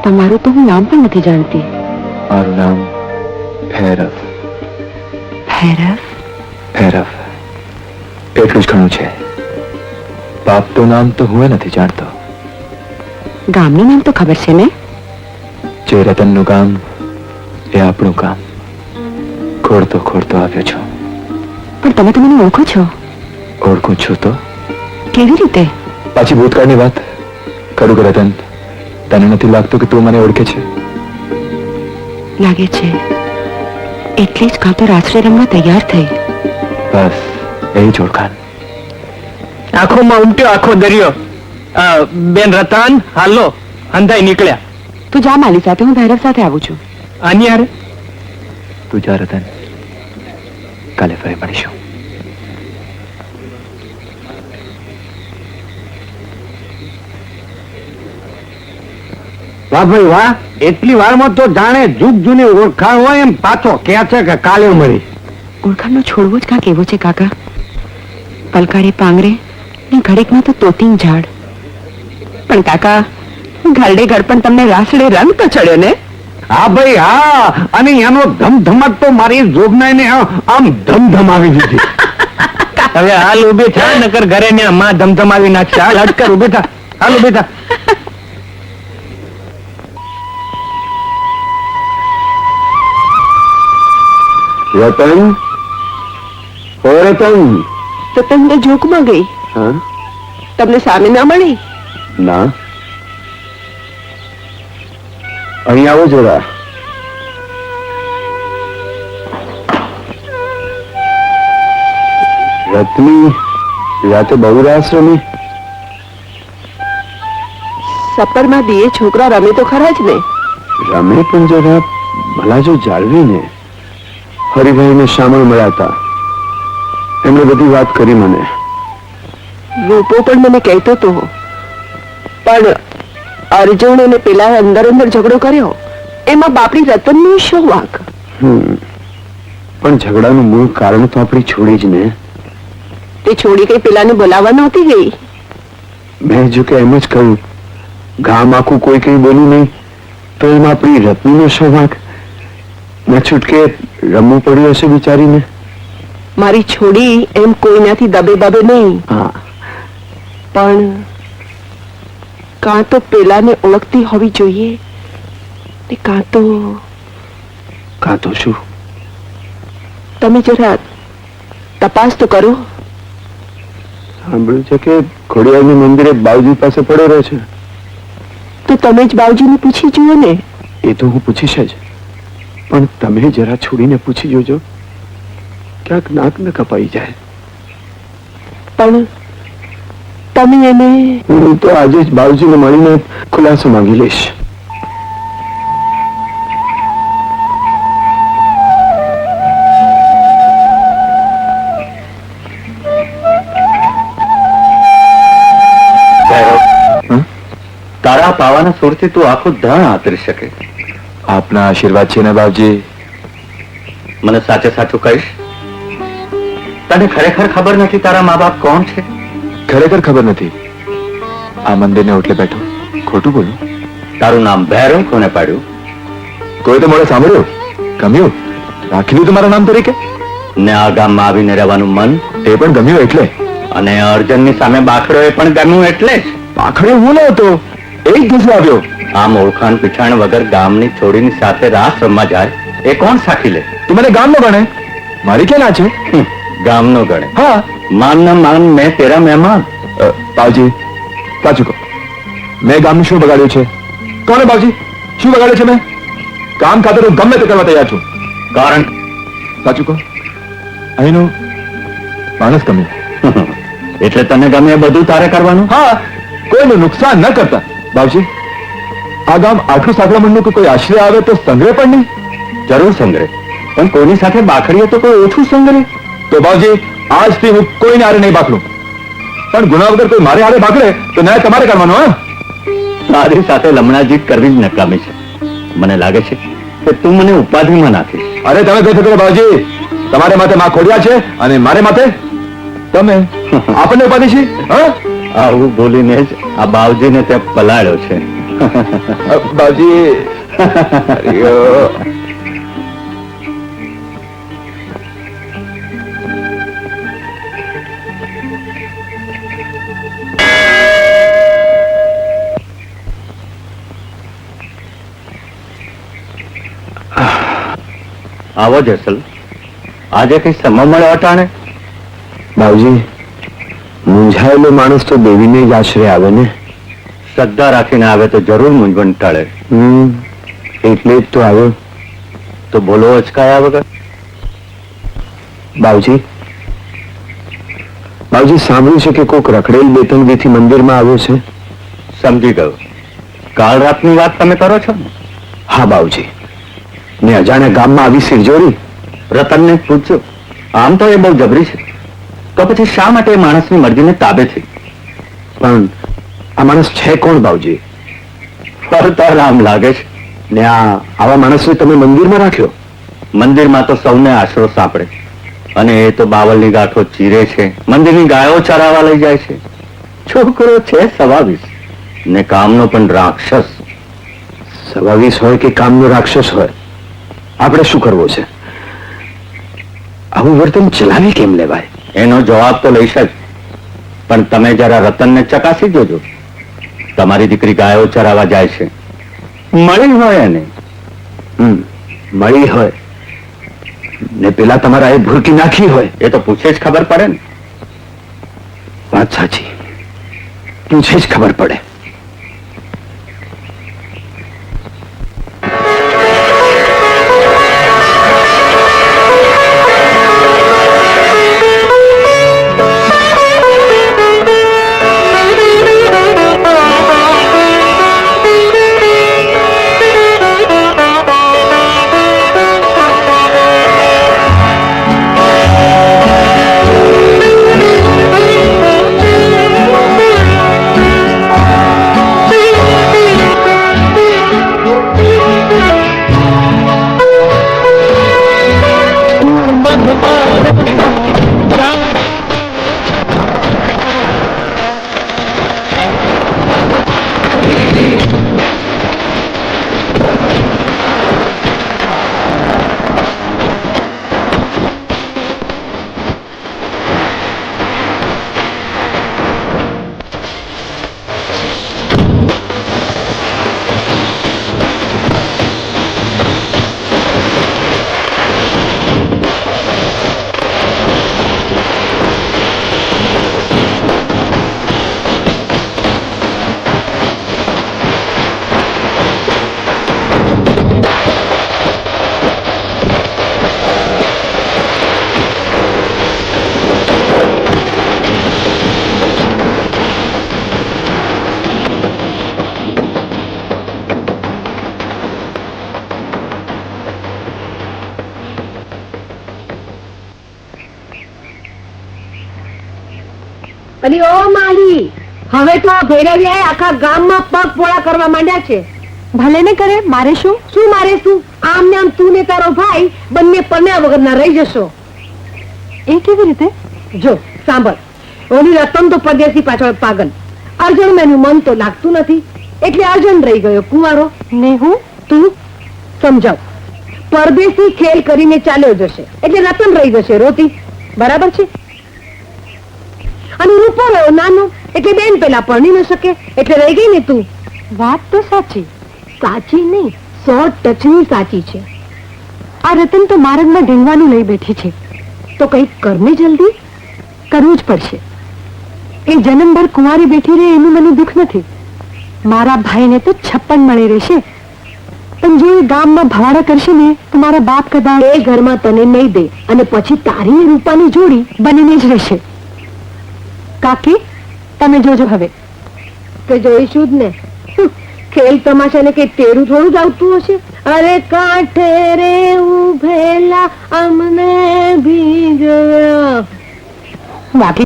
તમારું તો હું નામ પણ નથી જાણતી. મારું નામ ભૈરવ. ભૈરવ? ભૈરવ એટલું જ ઘણું છે. બાપ તો નામ તો હું નથી જાણતો. ગામનું નામ તો ખબર છે ને? જે રતનનું ગામ એ આપણું ગામ. ખોડતો ખોડતો આવ્યો છું. પણ તમે તો મને ઓળખો છો. ઓળખું છું તો કેવી રીતે? પાછી ભૂતકાળની વાત કરું કે રતન, તને નથી લાગતું કે તું મને ઓળખે છે? લાગે છે. એટલે જ કાં તો રાત્રે રમવા તૈયાર થઈ. બસ એ જ ઓળખાણ. આંખોમાં ઉમટ્યો આખો દરિયો. બેન રતન, હાલો અંધાઈ નીકળ્યા. તું જા માલી સાથે, હું ભૈરવ સાથે આવું છું. આની યાર તું જા રતન, કાલે ફરી મળીશું. વાહ ભાઈ વાહ, એટલી વારમાં તો જાણે જુગ જૂની ઓળખાણ હોય એમ પાછો કે છે કે કાલે મળી. ઓળખાણનો છોડવો જ કાંક એવો છે કાકા. પલકારે પાંગરે ને ઘડીકમાં તો તોતિંગ ઝાડ. પણ કાકા, ઘરડે ઘર પણ તમને રાસડે રંગ તો ચડ્યો ને? હા ભાઈ હા, અને એનો ધમધમાટ તો મારી જોગનાઈને આમ ધમધમાવી દીધી. હવે હાલ ઉભી થા, નકર ઘરે ને માં ધમધમાવી નાખશે. હાલ હટકર ઉભી થા, હાલ ઉભી થા. રતન, ઓ રતન. તો તમને જોકમાં ગઈ? હા? તમને સામે ના મળી? ના, અહીં આવો જરા. રત્ની રાતે બહુ રાસ રમી. સપરમાં દીએ છોકરા રમે તો ખરા જ ને. રમે પણ જરા ભલા જો જાળવીને. હરિભાઈને શામળ મળ્યા હતા, એમણે બધી વાત કરી મને. રૂપો પણ મને કહેતો હતો, પણ અર્જુન અને પેલા અંદર અંદર ઝઘડો કર્યો એમાં બાપડી રતનનું શું વાંક? પણ ઝઘડાનું મૂળ કારણ તો આપણી છોડી જ ને. તે છોડી કઈ પેલાને બોલાવવા નહોતી ગઈ? મેં જો કે એમ જ કહ્યું, ગામ આખું કોઈ કઈ બોલ્યું નહીં તો એમાં આપણી રત્નીનો શું વાંક? મેં છૂટકે રમવું પડ્યું હશે બિચારીને. મારી છોડી એમ કોઈનાથી દબે દબે નહીં. હા, પણ કાં તો પેલાને ઓળખતી હોવી જોઈએ ને કાં તો શું? તમે જરા તપાસ તો કરો. સાંભળ્યું છે કે ખોડિયારની મંદિરે બાવજી પાસે પડેલો છે. તો તમે જ બાવજીને પૂછી જુઓ ને. એ તો હું પૂછીશ જ, પણ તમે જરા છોડીને પૂછી જોજો, ક્યાંક નાક ન કપાઈ જાય. પણ તમે એને... હું તો આજે જ બાવજીને મળીને ખુલાસો માંગી લઈશ. તારા પાવાના સુરથી તું આખું ધન આતરી શકે. આપના આશીર્વાદ છે ને બાવજી. મને સાચે સાચું કહીશ, તને ખરેખર ખબર નથી તારા મા બાપ કોણ છે? ખરેખર ખબર નથી. આ મંદિરને ઓટલે બેઠો ખોટું બોલું? તારું નામ ભૈરવ કોને પાડ્યું? કોઈ તો મોડે સાંભળ્યું, ગમ્યું, રાખી લીધું મારા નામ તરીકે. ને આ ગામમાં આવીને રહેવાનું મન? એ પણ ગમ્યું એટલે. અને અર્જુનની સામે બાખડો એ પણ ગમ્યું એટલે જ. પાખડે હું ન હતો, એ જ દિવસે આવ્યો. આમ ઓળખાણ પીછાણ વગર ગામની છોડીની સાથે રાસ રમવા જાય એ કોણ સાખી લે? તું મને ગામ નો ગણે, મારી ક્યાં ના છે? ગામનો ગણે. હા, માન ના માન, મેં તેરા મહેમાન. બાવજી સાચું કહો, મેં ગામનું શું બગાડ્યું છે? કોને બાવજી શું બગાડ્યું છે? મેં કામ ખાતર હું ગમે તે કરવા તૈયાર છું. કારણ? સાચું કહો, અહીંનું માણસ ગમે. એટલે તને ગમે એ બધું તારે કરવાનું? હા, કોઈનું નુકસાન ન કરતા. બાવજી, આ ગામ આટલું સાંકળામણનું કે કોઈ આશ્રય આવે તો સંગ્રહ પણ નહીં. જરૂર સંગ્રહ, પણ કોઈની સાથે બાખડીએ તો કોઈ ઓછું સંગ્રહ. તો બાવજી, આજથી હું કોઈને હારે નહીં બાકડું. પણ ગુના વગર કોઈ મારે હારે બાકડે તો ન્યાય તમારે કરવાનો. હા, તારી સાથે લમણાજીત કરવી જ નકામી છે. મને લાગે છે કે તું મને ઉપાધિમાં નાખીશ. અરે તમે કઈ થતો બાવજી, તમારે માથે માં ખોડિયા છે અને મારે માથે તમે. આપણને ઉપાધિ છે? હા, આવું બોલીને જ આ બાવજીને તે પલાળ્યો છે. બાજી આવો જેસલ, આજે કઈ સમય મળે અટાણે? બાબુજી, મૂંઝાયેલો માણસ તો દેવીને જ આશરે આવે ને. શ્રદ્ધા રાખીને આવે તો જરૂર મૂંઝવણ ટાળે. એટલે જ તો આવ્યો. તો બોલો અચકાયા વગર. બાબુજી, સાંભળ્યું છે કે કોક રખડેલ બેતનગીથી મંદિરમાં આવ્યો છે? સમજી ગયો. કાલ રાતની વાત તમે કરો છો ને? હા બાબુજી, ને અજાણ્યા ગામમાં આવી સિરજોરી. રતનને પૂછજો. આમ તો એ બહુ જબરી છે, તો પછી શા માટે એ માણસની મરજીને તાબે થઈ? પણ આ માણસ છે કોણ બાબુજી? ફરતા રામ લાગે છે. ને આવા માણસને તમે મંદિરમાં રાખ્યો? મંદિરમાં તો સૌને આશરો સાંપડે, અને એ તો બાવલની ગાંઠો ચીરે છે, મંદિરની ગાયો ચરાવવા લઈ જાય છે. છોકરો છે 22 ને કામનો પણ રાક્ષસ. 22 હોય કે કામનો રાક્ષસ હોય, આપણે શું કરવો છે? આવું વર્તન ચલાવી કેમ લેવાય? એનો જવાબ તો લઈશ જ, પણ તમે જરા રતનને ચકાસી જોજો. તમારી દીકરી ગાયો ચરાવવા જાય છે, મળી હોય એને. મળી હોય ને પેલા તમારા એ ભૂરકી નાખી હોય, એ તો પૂછે જ ખબર પડે ને. વાત સાચી, પૂછે જ ખબર પડે. અલી ઓ માલી, હવે તો આ ભૈરવિયાએ આખા ગામમાં પગ પોળા કરવા માંડ્યા છે. ભલે ને કરે, મારે શું? શું મારે શું? આમ ને આમ તું ને તારો ભાઈ બંને પરણ્યા વગરના રહી જશો. એ કેવી રીતે? જો સાંભળ, ઓલી રતન તો પરદેશી પાછળ પાગલ, અર્જુન મેનું મન તો લાગતું નથી, એટલે અર્જુન રહી ગયો કુંવારો. ને હું તું સમજાવ, પરદેશી ખેલ કરીને ચાલ્યો જશે એટલે રતન રહી જશે રોતી. બરાબર છે? અને રૂપો રહ્યો નાનો એટલે બેન પેલા પરણી ન શકે એટલે રહી ગઈ ને તું. વાત તો સાચી. સાચી નહીં, 100% સાચી છે. આ રતન તો માર્ગમાં ઢીંગવાનું લઈ બેઠી છે, તો કંઈક કરને જલ્દી. કરવું જ પડશે. એ જન્મભર કુંવારી બેઠી રહે એનું મને દુઃખ નથી. મારા ભાઈને તો 56 મળી રહેશે, પણ જો એ ગામમાં ભવાડા કરશે ને તો મારા બાપ કદાચ એ ઘરમાં તને નહીં દે, અને પછી તારી રૂપાની જોડી બનીને જ રહેશે. કાકી, તમે જોજો હવે. કે જોઈશું જ ને. ખેલ તમાશા ને કઈ તેરું થોડું જ આવતું હશે. અરે કાંઠે રે ઉભેલા અમને ભીજવા. બાકી